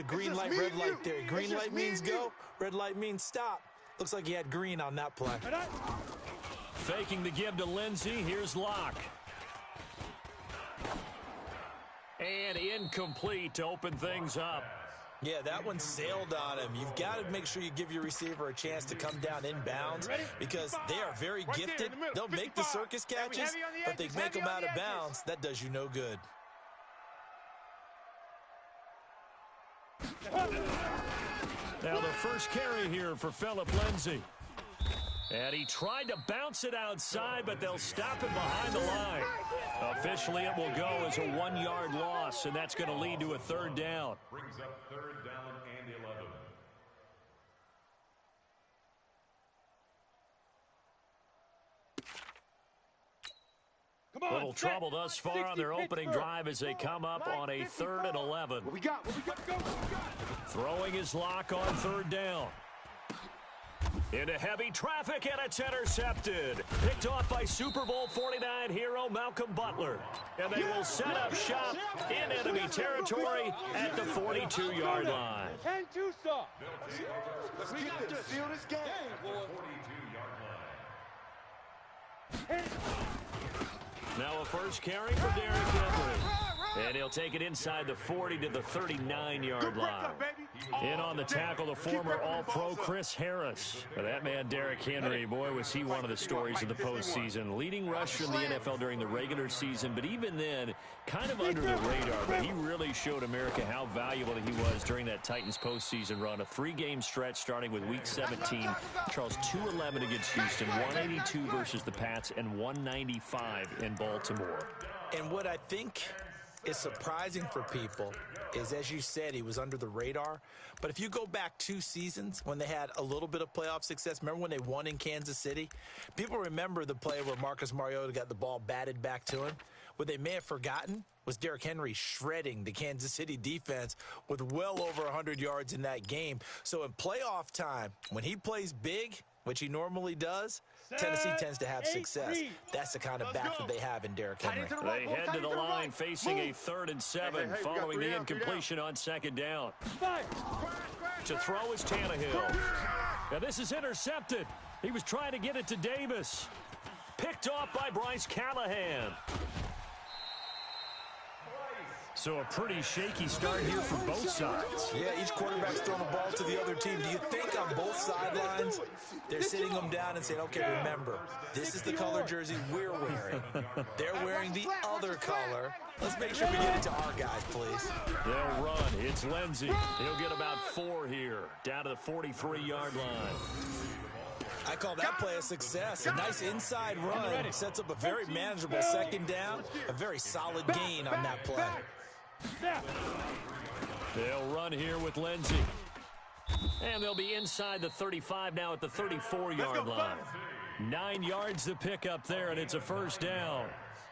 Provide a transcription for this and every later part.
green light, red light theory. Green light means go, red light means stop. Looks like he had green on that play. Faking the give to Lindsey. Here's Locke. And incomplete to open things up. Yeah, that one sailed on him. You've got to make sure you give your receiver a chance to come down inbounds because they are very gifted. They'll make the circus catches, but they make them out of bounds. That does you no good. Now the first carry here for Phillip Lindsay. And he tried to bounce it outside, but they'll stop him behind the line. Officially, it will go as a 1-yard loss, and that's going to lead to a third down. Brings up third down and 11. A little trouble thus far on their opening drive as they come up on a 3rd and 11. What we got? Throwing his Lock on third down. Into heavy traffic, and it's intercepted. Picked off by Super Bowl 49 hero Malcolm Butler. And they will set up shop in enemy territory at the 42-yard line. 10-2 stop. Let's get this. Seal this game. 42-yard line. Now a first carry for Derrick Henry. And he'll take it inside the 40 to the 39-yard line. In on the tackle, the former All-Pro Chris Harris. That man, Derrick Henry, boy, was he one of the stories of the postseason. Leading rusher in the NFL during the regular season, but even then, kind of under the radar. But he really showed America how valuable he was during that Titans postseason run. A 3-game stretch starting with Week 17. Charles, 211 against Houston, 182 versus the Pats, and 195 in Baltimore. And what I think is surprising for people is, as you said, he was under the radar. But if you go back 2 seasons when they had a little bit of playoff success, remember when they won in Kansas City? People remember the play where Marcus Mariota got the ball batted back to him. What they may have forgotten was Derrick Henry shredding the Kansas City defense with well over 100 yards in that game. So in playoff time, when he plays big, which he normally does, Tennessee tends to have success. That's the kind of back that they have in Derrick Henry. They head to the line facing a 3rd and 7 following the incompletion on second down. To throw is Tannehill. Now this is intercepted. He was trying to get it to Davis. Picked off by Bryce Callahan. So a pretty shaky start here for both sides. Yeah, each quarterback's throwing the ball to the other team. Do you think on both sidelines they're sitting them down and saying, okay, remember, this is the color jersey we're wearing. They're wearing the other color. Let's make sure we get it to our guys, please. They'll run. It's Lindsey. He'll get about 4 here, down to the 43-yard line. I call that play a success. A nice inside run sets up a very manageable second down, a very solid gain on that play. They'll run here with Lindsey. And they'll be inside the 35 now at the 34-yard line. 9 yards to pick up there, and it's a first down.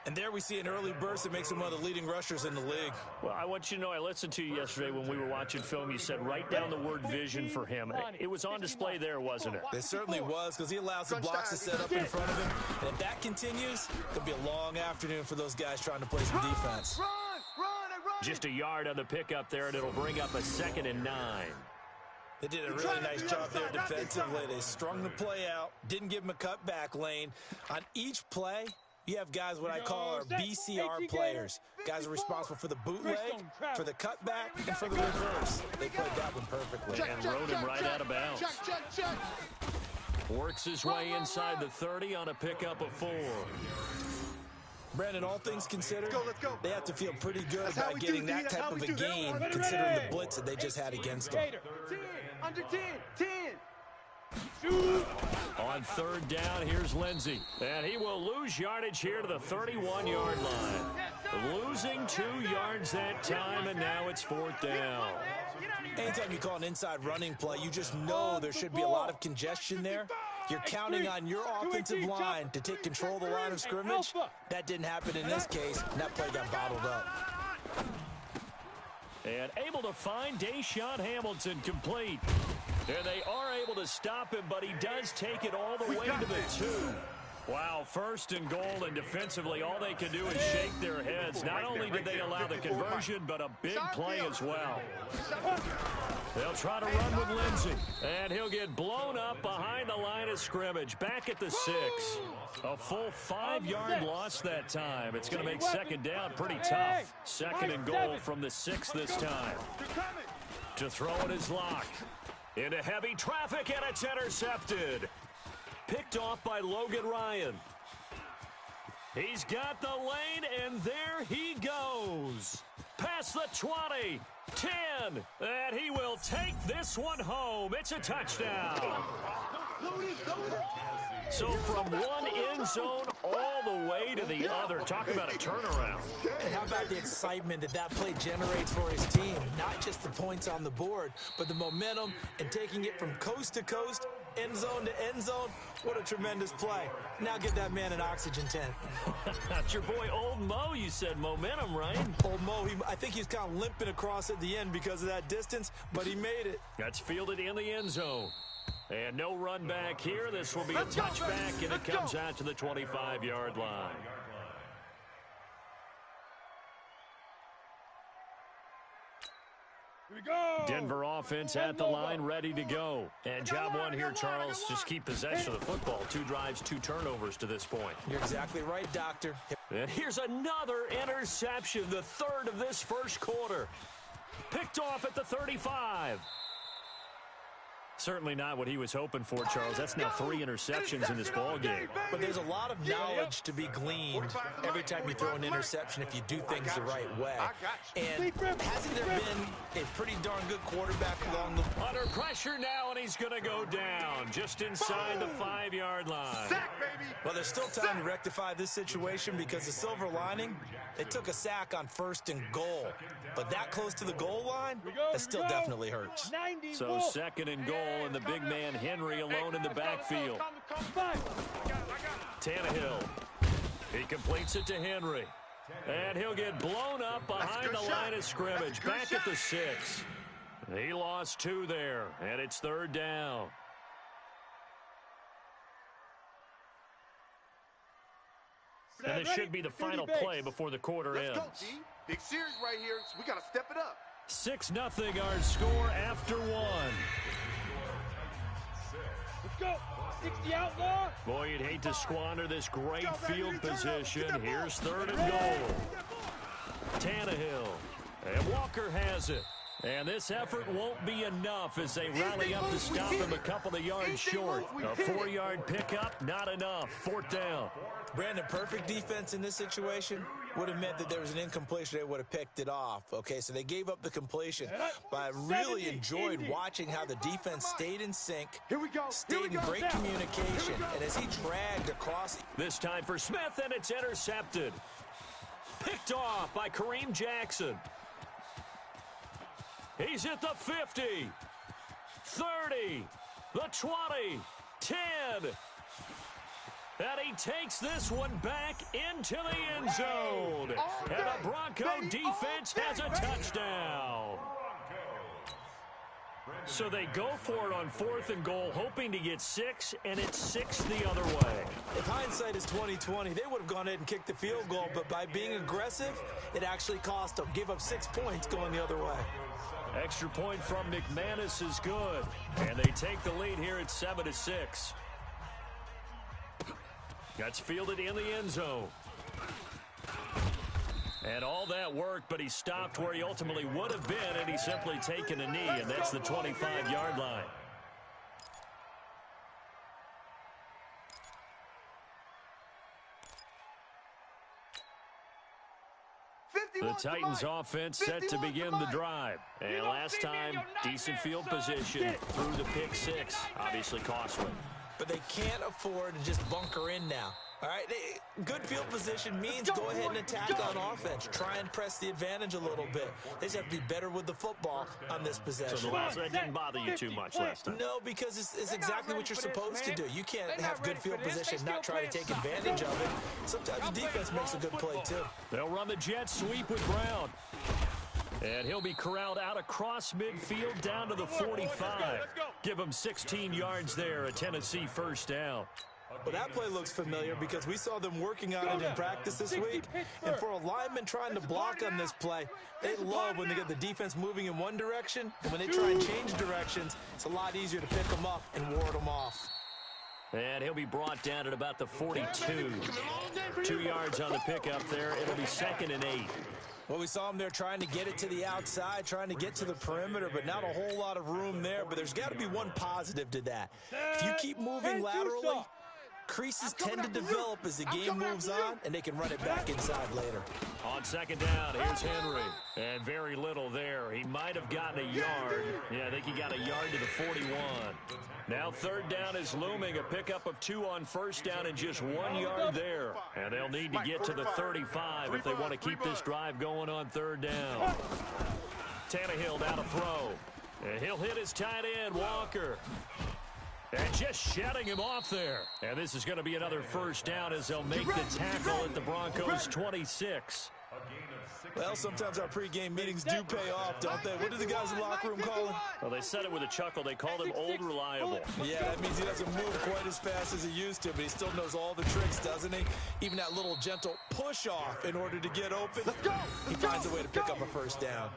And there we see an early burst that makes him one of the leading rushers in the league. Well, I want you to know, I listened to you yesterday when we were watching film. You said write down the word vision for him. It was on display there, wasn't it? It certainly was, because he allows the blocks to set up in front of him. And if that continues, it'll be a long afternoon for those guys trying to play some defense. Just a yard on the pickup there, and it'll bring up a 2nd and 9. They did a really nice job there defensively. They strung the play out, didn't give him a cutback lane. On each play, you have guys what I call our BCR players. Guys are responsible for the bootleg, for the cutback, and for the reverse. They played that one perfectly. And rode him right out of bounds. Works his way inside the 30 on a pickup of 4. Brandon, all things considered, they have to feel pretty good about getting that type of a gain, considering the blitz that they just had against them. Under 10, 10. On third down, here's Lindsey. And he will lose yardage here to the 31-yard line. Losing 2 yards that time, and now it's 4th down. Anytime you call an inside running play, you just know there should be a lot of congestion there. You're counting on your offensive line to take control of the line of scrimmage. That didn't happen in this case, and that play got bottled up. And able to find Deshaun Hamilton complete. And they are able to stop him, but he does take it all the way to the 2. Wow, 1st and goal, and defensively all they can do is shake their heads. Not only did they allow the conversion, but a big play as well. They'll try to run with Lindsey, and he'll get blown up behind the line of scrimmage, back at the 6. A full 5-yard loss that time. It's going to make second down pretty tough. Second and goal from the 6 this time. To throw it is Locke. Into heavy traffic, and it's intercepted. Picked off by Logan Ryan. He's got the lane, and there he goes. Past the 20. 10, and he will take this one home. It's a touchdown. So from one end zone all the way to the other. Talk about a turnaround. And how about the excitement that play generates for his team? Not just the points on the board, but the momentum and taking it from coast to coast, end zone to end zone. What a tremendous play. Now give that man an oxygen tent. That's your boy Old Mo. You said momentum, right? Old Mo, I think he's kind of limping across at the end because of that distance, but he made it. That's fielded in the end zone. And no run back here. This will be a touchback, and it comes out to the 25-yard line. Denver offense at the line, ready to go. And job one here, Charles, just keep possession of the football. 2 drives, 2 turnovers to this point. You're exactly right, Doctor. And here's another interception, the 3rd of this first quarter. Picked off at the 35. Certainly not what he was hoping for, Charles. That's now 3 interceptions in this ball game. But there's a lot of knowledge to be gleaned every time you throw an interception if you do things the right way. And hasn't there been a pretty darn good quarterback along the... Under pressure now, and he's going to go down just inside the 5-yard line. Well, there's still time to rectify this situation because the silver lining, they took a sack on 1st and goal. But that close to the goal line, that still definitely hurts. So 2nd and goal, and the big man Henry alone in the backfield. Tannehill. He completes it to Henry. And he'll get blown up behind the line of scrimmage, back at the 6. He lost 2 there, and it's 3rd down. And this should be the final play before the quarter ends. Big series right here, so we got to step it up. 6-0 our score after 1. Let's go. 60 outlaw. Boy, you'd hate to squander this great field position. Here's 3rd and goal. Tannehill. And Walker has it. And this effort won't be enough as they rally up to stop him a couple of yards short. A 4-yard pickup, not enough. 4th down. Brandon, perfect defense in this situation would have meant that there was an incompletion. They would have picked it off. Okay, so they gave up the completion. But I really enjoyed watching how the defense stayed in sync, stayed in great communication, and as he dragged across. This time for Smith, and it's intercepted. Picked off by Kareem Jackson. He's at the 50, 30, the 20, 10. And he takes this one back into the end zone. And the Bronco defense has a touchdown. So they go for it on 4th and goal, hoping to get 6, and it's 6 the other way. If hindsight is 20/20, they would have gone ahead and kicked the field goal, but by being aggressive, it actually cost them. Gave up 6 points going the other way. Extra point from McManus is good. And they take the lead here at 7-6. That's fielded in the end zone. And all that worked, but he stopped where he ultimately would have been, and he's simply taken a knee, and that's the 25-yard line. The Titans offense set to begin the drive. And last time, decent field position through the pick 6. Obviously costly. But they can't afford to just bunker in now. All right, good field position means go ahead and attack on offense. Try and press the advantage a little bit. They just have to be better with the football on this possession. So that didn't bother you too much last time? No, because it's exactly what you're supposed to do. You can't have good field position, not try to take advantage of it. Sometimes the defense makes a good play, too. They'll run the jet sweep with Brown. And he'll be corralled out across midfield down to the 45. Give him 16 yards there, a Tennessee 1st down. Well, that play looks familiar because we saw them working on it in practice this week. And for a lineman trying to block on this play, they love when they get the defense moving in one direction. And when they try and change directions, it's a lot easier to pick them up and ward them off. And he'll be brought down at about the 42. 2 yards on the pickup there. It'll be 2nd and 8. Well, we saw him there trying to get it to the outside, trying to get to the perimeter, but not a whole lot of room there. But there's got to be one positive to that. If you keep moving laterally, creases tend to develop as the game moves on, and they can run it back inside later. On 2nd down, here's Henry. And very little there. He might have gotten a yard. Yeah, I think he got a yard to the 41. Now 3rd down is looming. A pickup of 2 on 1st down and just 1 yard there. And they'll need to get to the 35 if they want to keep this drive going on 3rd down. Tannehill down to throw. And he'll hit his tight end, Walker. And just shutting him off there. And this is going to be another 1st down as they'll make the tackle at the Broncos' 26. Well, sometimes our pregame meetings do pay off, don't they? What do the guys in the locker room call him? Well, they said it with a chuckle. They called him Old Reliable. Yeah, that means he doesn't move quite as fast as he used to, but he still knows all the tricks, doesn't he? Even that little gentle push-off in order to get open. He finds a way to pick up a 1st down.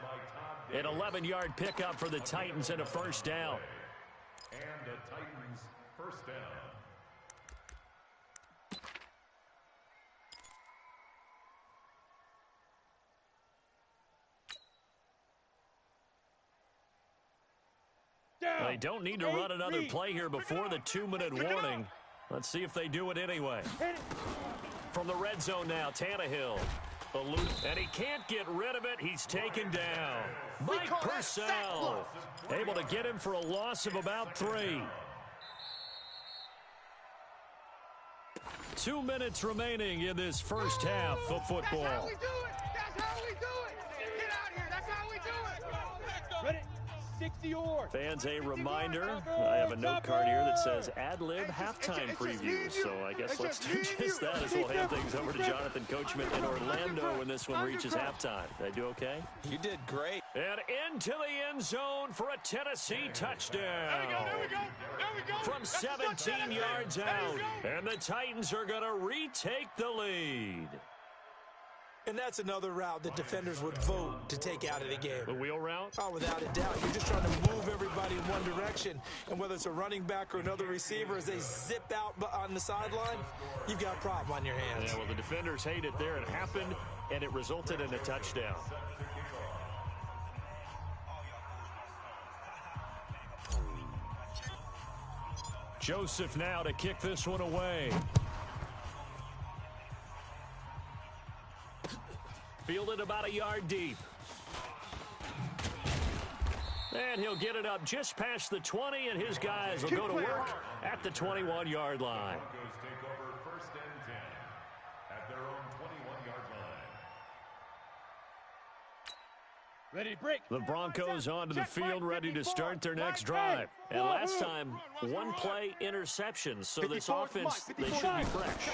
An 11-yard pickup for the Titans and a 1st down. And the Titans' 1st down. They don't need to run another play here before the 2-minute warning. Let's see if they do it anyway. From the red zone now, Tannehill. And he can't get rid of it. He's taken down. Mike Purcell able to get him for a loss of about 3. 2 minutes remaining in this first half of football. That's how we do it. That's how we do it. Get out here. That's how we do it. Ready? 60 or. Fans, a reminder, I have a note card here that says ad-lib halftime preview. So I guess let's do just that as we'll hand things over to Jonathan Coachman in Orlando when this one reaches halftime. Did I do okay? You did great. And into the end zone for a Tennessee touchdown. There we go. From 17 yards out. And the Titans are going to retake the lead. And that's another route that defenders would vote to take out of the game. The wheel route? Oh, without a doubt. You're just trying to move everybody in one direction. And whether it's a running back or another receiver, as they zip out on the sideline, you've got a problem on your hands. Yeah, well, the defenders hate it there. It happened, and it resulted in a touchdown. Joseph now to kick this one away. Fielded about a yard deep. And he'll get it up just past the 20, and his guys will go to work at the 21-yard line. Broncos take over 1st and 10 at their own 21-yard line. Ready to break. The Broncos onto the field, ready to start their next drive. And last time, 1-play interception. So this offense, they should be fresh.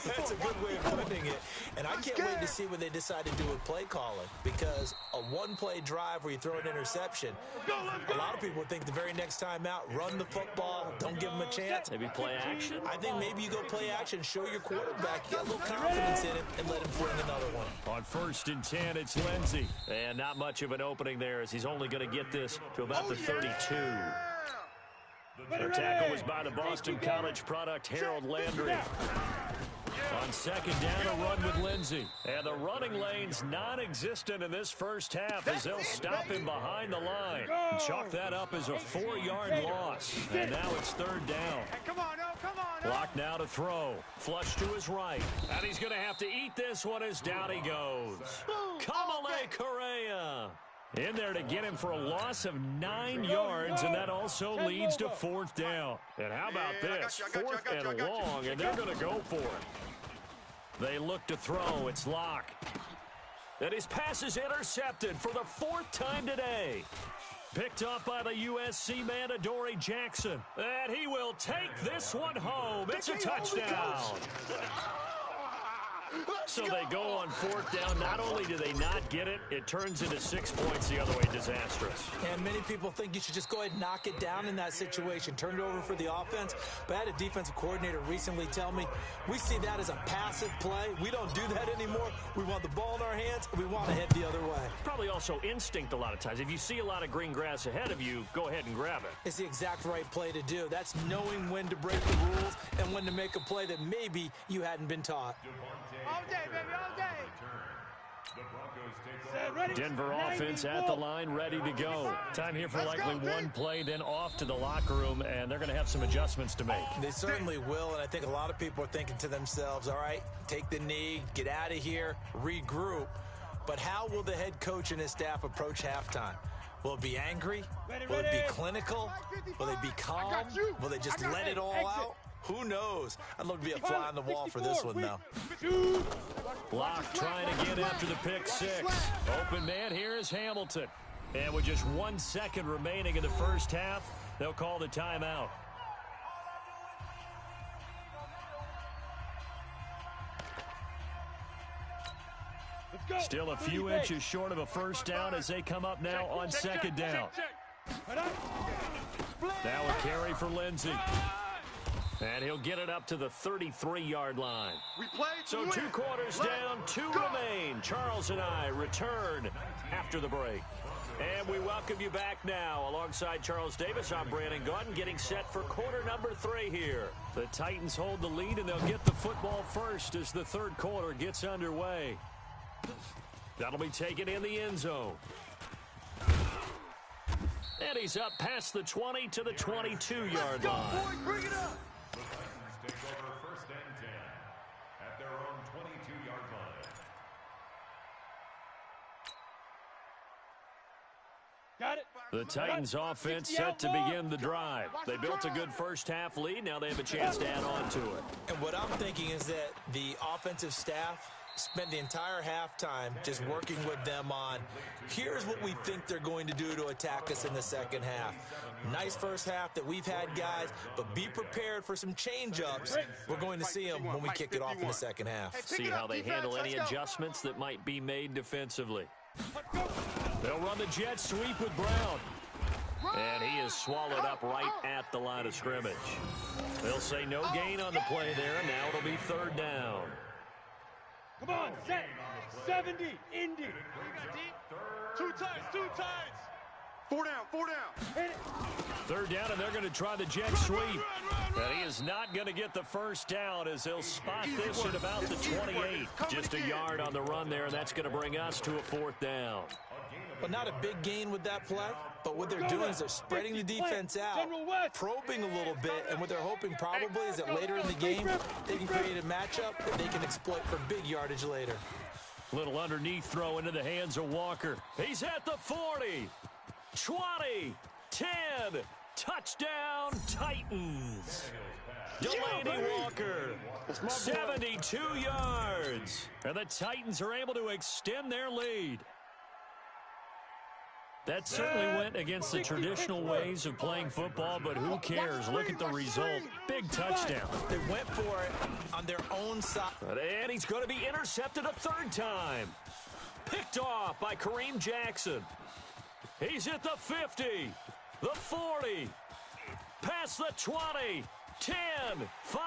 That's a good way of putting it. And I can't wait to see when they decide to do with play calling. Because a 1-play drive where you throw an interception, a lot of people think the very next time out, run the football, don't give them a chance. Maybe play action? I think maybe you go play action, show your quarterback, get a little confidence in him, and let him fling another one. On 1st and 10, it's Lindsey. And not much of an opening there as he's only going to get this to about the 32. The tackle was by the Boston College product, Harold Landry. On 2nd down, a run with Lindsey. And the running lane's non-existent in this first half as they'll stop him behind the line. And chalk that up as a 4-yard loss. And now it's 3rd down. Come on, Block now to throw. Flush to his right. And he's going to have to eat this one as down he goes. Kamale Correa in there to get him for a loss of 9 yards, and that also leads to 4th down. And how about this? 4th and long, and they're going to go for it. They look to throw. It's Locke. And his pass is intercepted for the 4th time today. Picked off by the USC man, Adoree Jackson. And he will take this one home. It's a touchdown. So they go on 4th down. Not only do they not get it, it turns into 6 points the other way. Disastrous. And many people think you should just go ahead and knock it down in that situation. Turn it over for the offense. But I had a defensive coordinator recently tell me, we see that as a passive play. We don't do that anymore. We want the ball in our hands, and we want to head the other way. Probably also instinct a lot of times. If you see a lot of green grass ahead of you, go ahead and grab it. It's the exact right play to do. That's knowing when to break the rules and when to make a play that maybe you hadn't been taught. All day, baby, all day. Denver offense at the line, ready to go. Time here for likely one play, then off to the locker room, and they're going to have some adjustments to make. They certainly will, and I think a lot of people are thinking to themselves, all right, take the knee, get out of here, regroup. But how will the head coach and his staff approach halftime? Will it be angry? Will it be clinical? Will they be calm? Will they just let it all out? Who knows? I'd love to be a fly on the wall for this one, though. Block trying again after the pick 6. Open man here is Hamilton. And with just 1 second remaining in the first half, they'll call the timeout. Still a few inches short of a first down as they come up now on 2nd down. Now a carry for Lindsey. And he'll get it up to the 33-yard line. So 2 quarters down, 2 remain. Charles and I return after the break. And we welcome you back now. Alongside Charles Davis, I'm Brandon Gautin, getting set for quarter number 3 here. The Titans hold the lead, and they'll get the football first as the 3rd quarter gets underway. That'll be taken in the end zone. And he's up past the 20 to the 22-yard line. Bring it up. The Titans take over 1st and 10 at their own 22-yard line. Got it. The Titans offense set to begin the drive. They built a good first half lead. Now they have a chance to add on to it. And what I'm thinking is that the offensive staff spent the entire halftime just working with them on, here's what we think they're going to do to attack us in the second half. Nice first half that we've had, guys, but be prepared for some change-ups. We're going to see them when we kick it off in the second half. See how they handle any adjustments that might be made defensively. They'll run the jet sweep with Brown. And he is swallowed up right at the line of scrimmage. They'll say no gain on the play there, and now it'll be 3rd down. Come on, set. 70, Indy. 2 times. 4 down. Hit it. 3rd down, and they're going to try the jet sweep. And he is not going to get the first down as they'll spot this at about the 28. Just a yard on the run there, and that's going to bring us to a 4th down. Well, not a big gain with that play, but what they're doing is they're spreading the defense out, probing a little bit, and what they're hoping probably is that later in the game, they can create a matchup that they can exploit for big yardage later. Little underneath throw into the hands of Walker. He's at the 40, 20, 10, touchdown Titans. Delaney Walker, 72 yards. And the Titans are able to extend their lead. That certainly went against the traditional ways of playing football, but who cares? Look at the result. Big touchdown. They went for it on their own side. And he's going to be intercepted a 3rd time. Picked off by Kareem Jackson. He's at the 50, the 40, past the 20, 10, 5,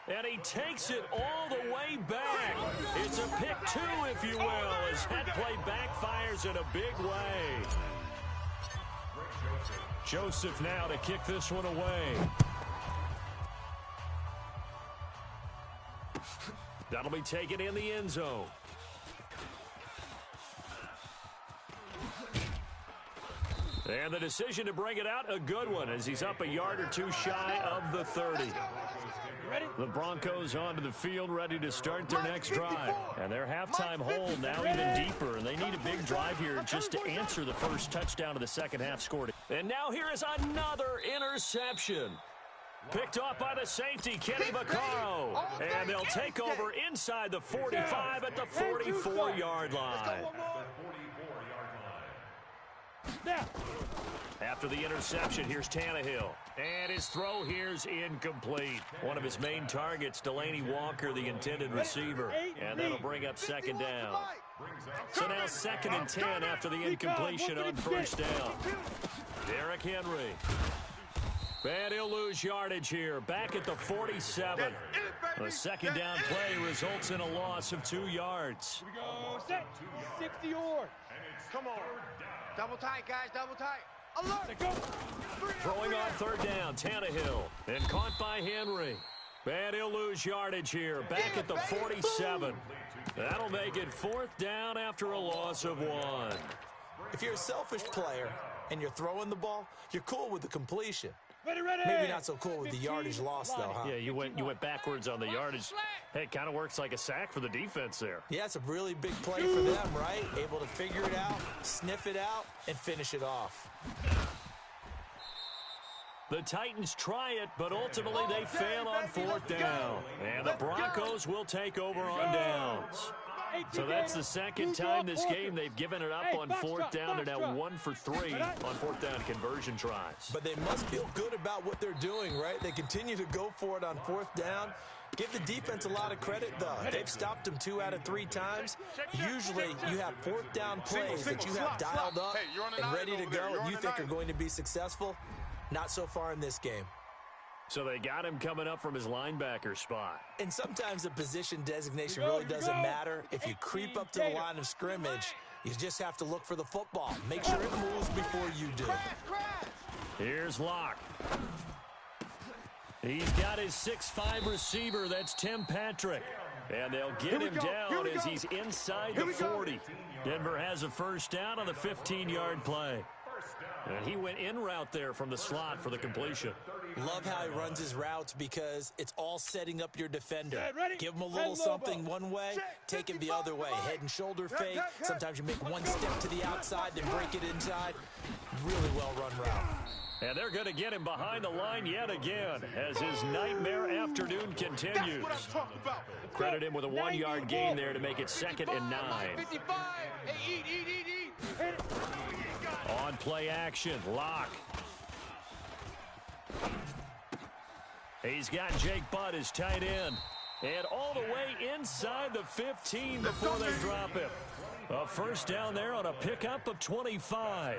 and he takes it all the way back. It's a pick 2, if you will, as that play backfires in a big way. Joseph now to kick this one away. That'll be taken in the end zone. And the decision to bring it out, a good one, as he's up a yard or 2 shy of the 30. The Broncos onto the field, ready to start their next drive. And their halftime hole now even deeper, and they need a big drive here just to answer the first touchdown of the second half scored. And now here is another interception. Picked off by the safety, Kenny Vaccaro. And they'll take over inside the 45 at the 44-yard line. After after the interception. Here's Tannehill. And his throw here's incomplete. One of his main targets, Delaney Walker, the intended receiver. And that'll bring up second down. So now 2nd and 10 after the incompletion on first down. Derrick Henry. And he'll lose yardage here. Back at the 47. The second down play results in a loss of 2 yards. Here we go. Set. 60 yards. Come on. Double tight, guys. Double tight. Alert. Go. Throwing on 3rd down, Tannehill. And caught by Henry. And he'll lose yardage here. Back at the 47. That'll make it 4th down after a loss of 1. If you're a selfish player and you're throwing the ball, you're cool with the completion. Ready, ready. Maybe not so cool with the yardage loss, though, huh? Yeah, you went backwards on the yardage. Hey, it kind of works like a sack for the defense there. Yeah, it's a really big play for them, right? Able to figure it out, sniff it out, and finish it off. The Titans try it, but ultimately they fail on 4th down. And the Broncos will take over on downs. So that's the 2nd time this game they've given it up on 4th down. They're now 1 for 3 on 4th down conversion tries. But they must feel good about what they're doing, right? They continue to go for it on 4th down. Give the defense a lot of credit, though. They've stopped them 2 out of 3 times. Usually, you have 4th down plays that you have dialed up and ready to go and you think are going to be successful. Not so far in this game. So they got him coming up from his linebacker spot. And sometimes the position designation really doesn't matter. If you creep up to the line of scrimmage, you just have to look for the football. Make sure it moves before you do. Here's Locke. He's got his 6'5" receiver. That's Tim Patrick. And they'll get him down as he's inside the 40. Denver has a 1st down on the 15-yard play. And he went in route there from the slot for the completion. Love how he runs his routes because it's all setting up your defender. Give him a little something one way, take him the other way. Head and shoulder fake. Sometimes you make one step to the outside, then break it inside. Really well-run route. And they're going to get him behind the line yet again as his nightmare afternoon continues. Credit him with a 1-yard gain there to make it 2nd and 9. 55. Hey, eat. On play action, Locke. He's got Jake Butt as tight end. And all the way inside the 15 before they drop him. A 1st down there on a pickup of 25.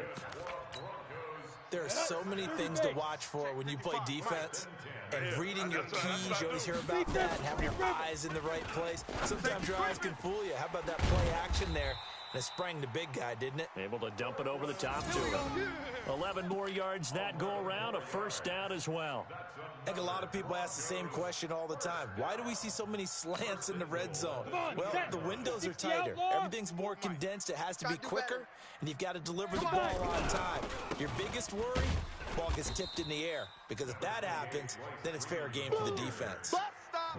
There are so many things to watch for when you play defense. And reading your keys, you always hear about that. And having your eyes in the right place. Sometimes your eyes can fool you. How about that play action there? And it sprang the big guy, didn't it? Able to dump it over the top to him. 11 more yards that go around, a 1st down as well. I think a lot of people ask the same question all the time. Why do we see so many slants in the red zone? Well, the windows are tighter. Everything's more condensed. It has to be quicker, and you've got to deliver the ball on time. Your biggest worry, ball gets tipped in the air. Because if that happens, then it's fair game for the defense.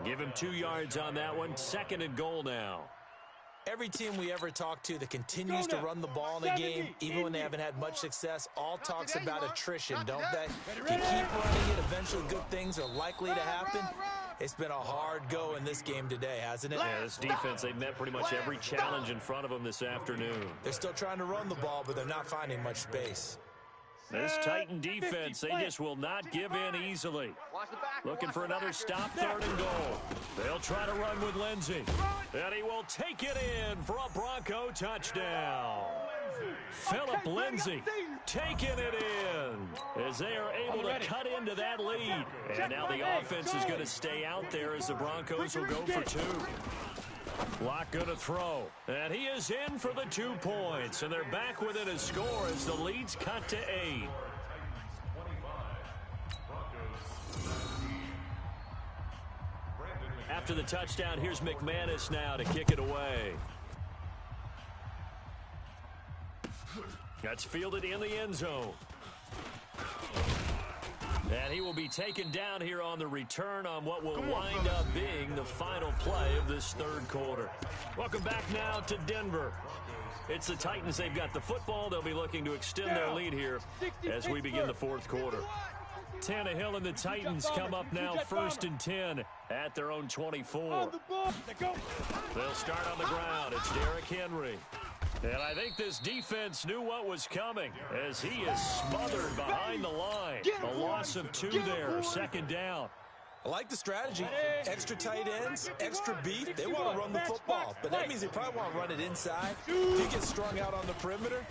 Give him 2 yards on that one. 2nd and goal now. Every team we ever talk to that continues to run the ball in a game, even when they haven't had much success, all talks about attrition, don't they? If you keep running it, eventually good things are likely to happen. It's been a hard go in this game today, hasn't it? Yeah, this defense, they've met pretty much every challenge in front of them this afternoon. They're still trying to run the ball, but they're not finding much space. This Titan defense, they just will not give in easily. Looking for another stop, 3rd and goal. They'll try to run with Lindsey. And he will take it in for a Bronco touchdown. Phillip Lindsey taking it in as they are able to cut into that lead. And now the offense is going to stay out there as the Broncos will go for 2. Locke going to throw. And he is in for the 2 points. And they're back within a score as the lead's cut to 8. After the touchdown, here's McManus now to kick it away. That's fielded in the end zone. And he will be taken down here on the return on what will wind up being the final play of this 3rd quarter. Welcome back now to Denver. It's the Titans. They've got the football. They'll be looking to extend their lead here as we begin the 4th quarter. Tannehill and the Titans come up now 1st and 10 at their own 24. They'll start on the ground. It's Derrick Henry. And I think this defense knew what was coming as he is smothered behind behind the line. A loss of 2 there, second down. I like the strategy. Extra tight ends, extra beef. They want to run the football, but that means they probably want to run it inside. If you get strung out on the perimeter,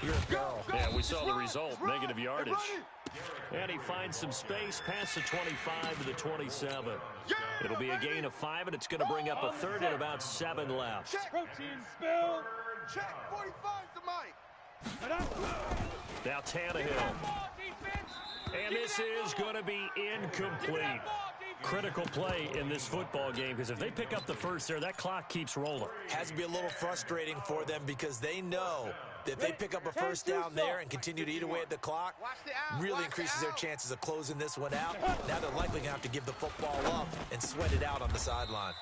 you're a girl. Yeah, we saw the result, negative yardage. And he finds some space past the 25 to the 27. It'll be a gain of 5, and it's going to bring up a third and about 7 left. Protein spill. Check 45 to Mike. Now Tannehill. And this is going to be incomplete. Critical play in this football game, because if they pick up the first there, that clock keeps rolling. Has to be a little frustrating for them because they know that if they pick up a first down there and continue to eat away at the clock, really increases their chances of closing this one out. Now they're likely going to have to give the football up and sweat it out on the sideline.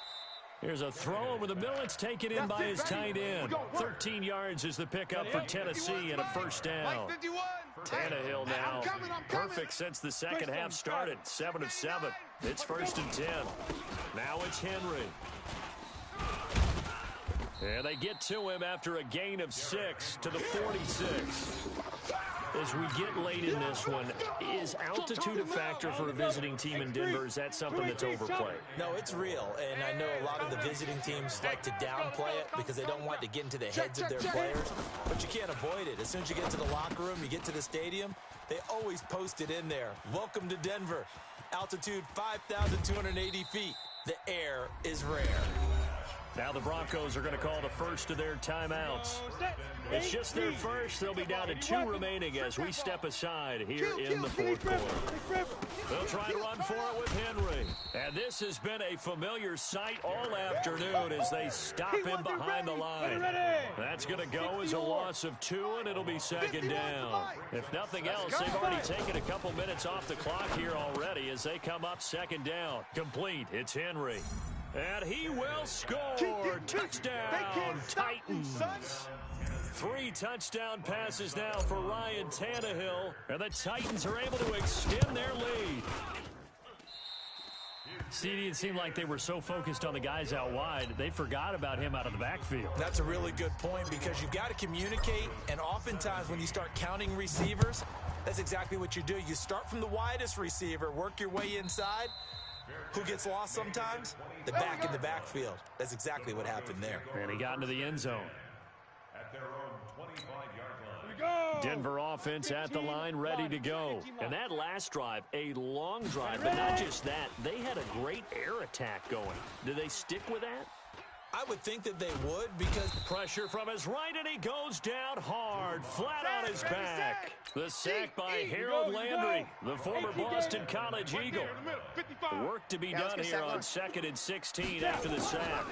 Here's a throw over the middle. It's taken in by his tight end. 13 yards is the pickup for Tennessee and a first down. Tannehill now perfect since the second half started. 7 of 7. It's first and 10. Now it's Henry. And they get to him after a gain of 6 to the 46. As we get late in this one, is altitude a factor for a visiting team in Denver? Is that something that's overplayed? No, it's real, and I know a lot of the visiting teams like to downplay it because they don't want to get into the heads of their players, but you can't avoid it. As soon as you get to the locker room, you get to the stadium, they always post it in there. Welcome to Denver. Altitude 5,280 feet. The air is rare. Now the Broncos are going to call the first of their timeouts. It's just their first. They'll be down to 2 remaining as we step aside here in the fourth quarter. They'll try to run for it with Henry. And this has been a familiar sight all afternoon as they stop him behind the line. That's going to go as a loss of 2, and it'll be second down. If nothing else, they've already taken a couple minutes off the clock here already as they come up second down. Complete. It's Henry. And he will score. Touchdown, Titans. 3 touchdown passes now for Ryan Tannehill. And the Titans are able to extend their lead. CD, it seemed like they were so focused on the guys out wide, they forgot about him out of the backfield. That's a really good point because you've got to communicate, and oftentimes when you start counting receivers, that's exactly what you do. You start from the widest receiver, work your way inside. Who gets lost sometimes? The back in the backfield. That's exactly what happened there. And he got into the end zone. At their own 25-yard line. Denver offense at the line, ready to go. And that last drive, a long drive, but not just that. They had a great air attack going. Do they stick with that? I would think that they would because pressure from his right, and he goes down hard, flat on his back. The sack by Harold Landry, the former Boston College Eagle. Work to be done here on 2nd and 16 after the sack.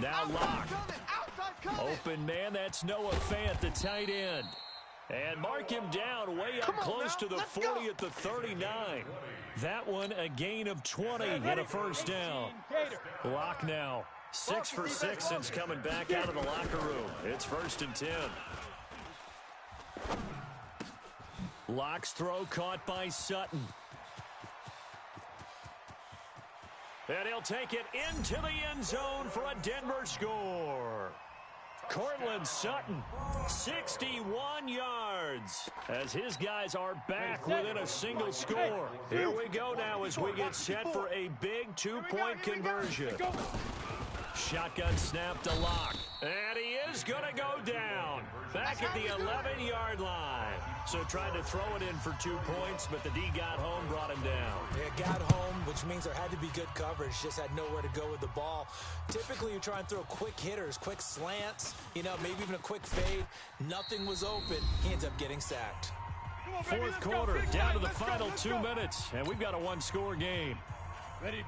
Now Locke. Open man, that's Noah Fant, the tight end. And mark him down way up close to the 40 at the 39. That one a gain of 20 and a first down. Locke now. 6 for 6 since coming back out of the locker room. It's first and 10. Locke's throw caught by Sutton. And he'll take it into the end zone for a Denver score. Cortland Sutton, 61 yards, as his guys are back within a single score. Here we go now as we get set for a big 2-point conversion. Shotgun snap to Locke. And he is going to go down. Back at the 11-yard line. So tried to throw it in for 2 points, but the D got home, brought him down. Yeah, got home, which means there had to be good coverage. Just had nowhere to go with the ball. Typically, you try and throw quick hitters, quick slants, maybe even a quick fade. Nothing was open. He ends up getting sacked. Fourth quarter, down to the final 2 minutes, and we've got a 1-score game.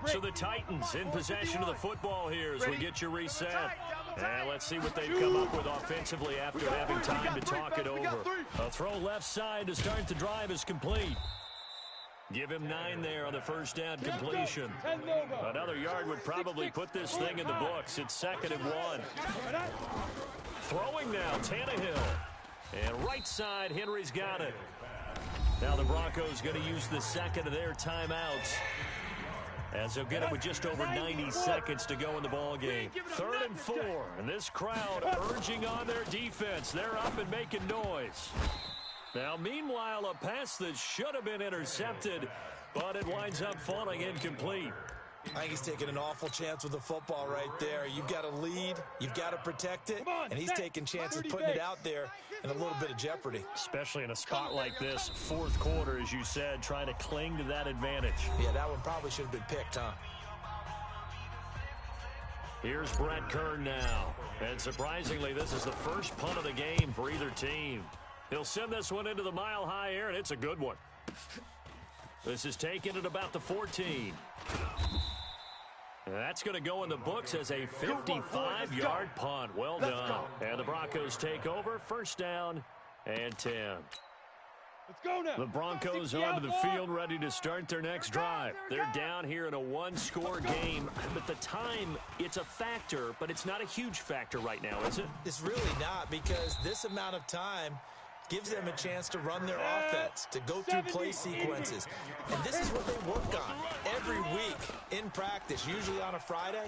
So the Titans in possession of the football here as we get you reset. And let's see what they've come up with offensively after having time to talk it over. A throw left side to start the drive is complete. Give him 9 there on the first down completion. Another yard would probably put this thing in the books. It's 2nd and 1. Throwing now, Tannehill. And right side, Henry's got it. Now the Broncos going to use the second of their timeouts, as they'll get it with just over 90 seconds to go in the ball game. 3rd and 4, and this crowd urging on their defense. They're up and making noise. Now, meanwhile, a pass that should have been intercepted, but it winds up falling incomplete. I think he's taking an awful chance with the football right there. You've got to lead, you've got to protect it, and he's taking chances putting it out there in a little bit of jeopardy. Especially in a spot like this, fourth quarter, as you said, trying to cling to that advantage. Yeah, that one probably should have been picked, huh? Here's Brett Kern now. And surprisingly, this is the first punt of the game for either team. He'll send this one into the mile-high air, and it's a good one. This is taken at about the 14. That's going to go in the books as a 55-yard punt. Well done. And the Broncos take over. First down and 10. Let's go now. The Broncos onto the field, ready to start their next drive. They're down here in a one-score game, but the time, it's a factor, but it's not a huge factor right now, is it? It's really not, because this amount of time gives them a chance to run their offense, to go through play sequences. And this is what they work on every week in practice, usually on a Friday.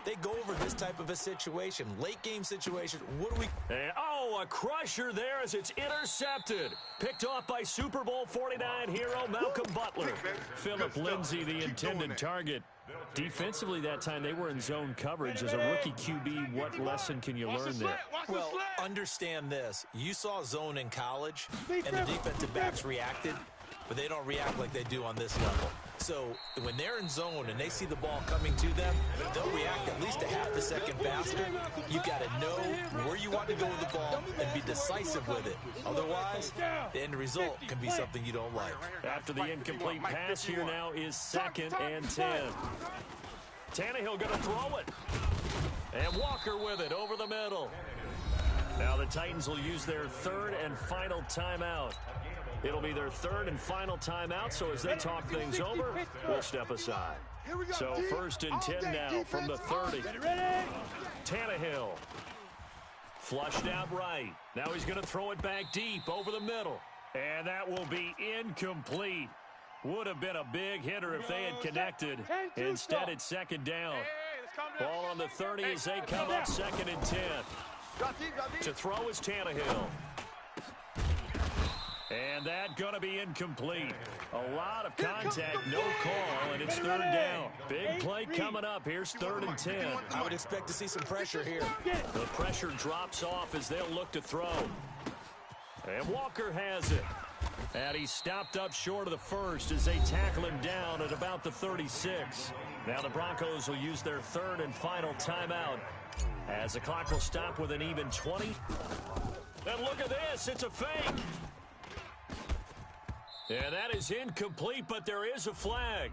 They go over this type of a situation, late-game situation. What do we... And, a crusher there as it's intercepted. Picked off by Super Bowl 49 hero Malcolm Butler. Philip Lindsay, the intended target. Defensively that time, they were in zone coverage. As a rookie QB, what lesson can you learn there? Well, understand this. You saw zone in college, and the defensive backs reacted, but they don't react like they do on this level. So when they're in zone and they see the ball coming to them, they'll react at least a half a second faster. You've got to know where you want to go with the ball and be decisive with it. Otherwise, the end result can be something you don't like. After the incomplete pass, here now is 2nd and 10. Tannehill going to throw it. And Walker with it over the middle. Now the Titans will use their third and final timeout. It'll be their third and final timeout, so as they talk things over, we'll step aside. So 1st and 10 now from the 30. Tannehill. Flushed out right. Now he's going to throw it back deep over the middle. And that will be incomplete. Would have been a big hitter if they had connected. Instead, it's 2nd down. Ball on the 30 as they come up 2nd and 10. To throw is Tannehill. And that going to be incomplete. A lot of contact, no call, and it's 3rd down. Big play coming up. Here's 3rd and 10. I would expect to see some pressure here. The pressure drops off as they'll look to throw. And Walker has it. And he's stopped up short of the first as they tackle him down at about the 36. Now the Broncos will use their third and final timeout as the clock will stop with an even 20. And look at this. It's a fake. And that is incomplete, but there is a flag.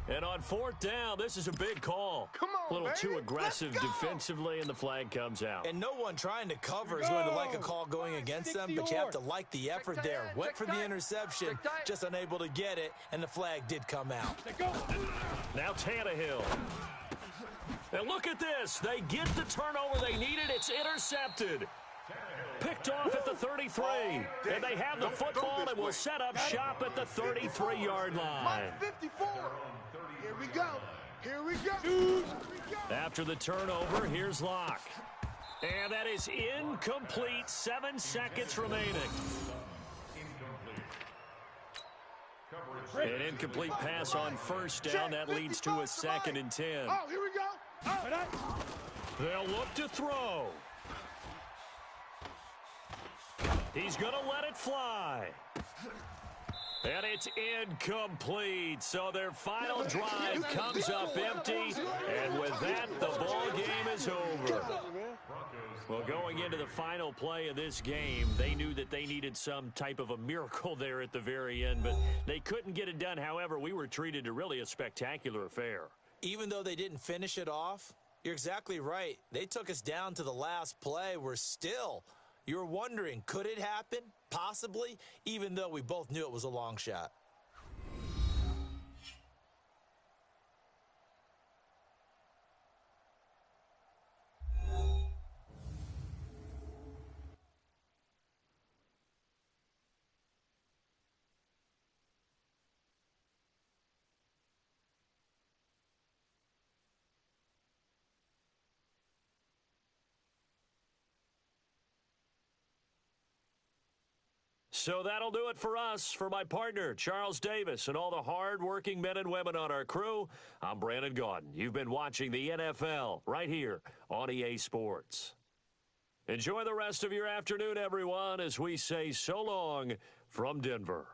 And on 4th down, this is a big call. Come on, a little baby. too aggressive defensively, and the flag comes out. And no one trying to cover is going to like a call going against them, but you have to like the effort there. Went for the interception, just unable to get it, and the flag did come out. Now Tannehill. And look at this. They get the turnover they needed. It's intercepted. Picked off at the 33. And they have the football and will set up shop at the 33-yard line. 54. Here we go. Here we go. After the turnover, here's Locke. And that is incomplete. 7 seconds remaining. An incomplete pass on 1st down. That leads to a 2nd and 10. Oh, here we go. They'll look to throw. He's going to let it fly. And it's incomplete. So their final drive comes up empty. And with that, the ball game is over. Well, going into the final play of this game, they knew that they needed some type of a miracle there at the very end, but they couldn't get it done. However, we were treated to really a spectacular affair. Even though they didn't finish it off, you're exactly right. They took us down to the last play. We're still... You're wondering, could it happen? Possibly, even though we both knew it was a long shot. So that'll do it for us. For my partner, Charles Davis, and all the hard-working men and women on our crew, I'm Brandon Gaudin. You've been watching the NFL right here on EA Sports. Enjoy the rest of your afternoon, everyone, as we say so long from Denver.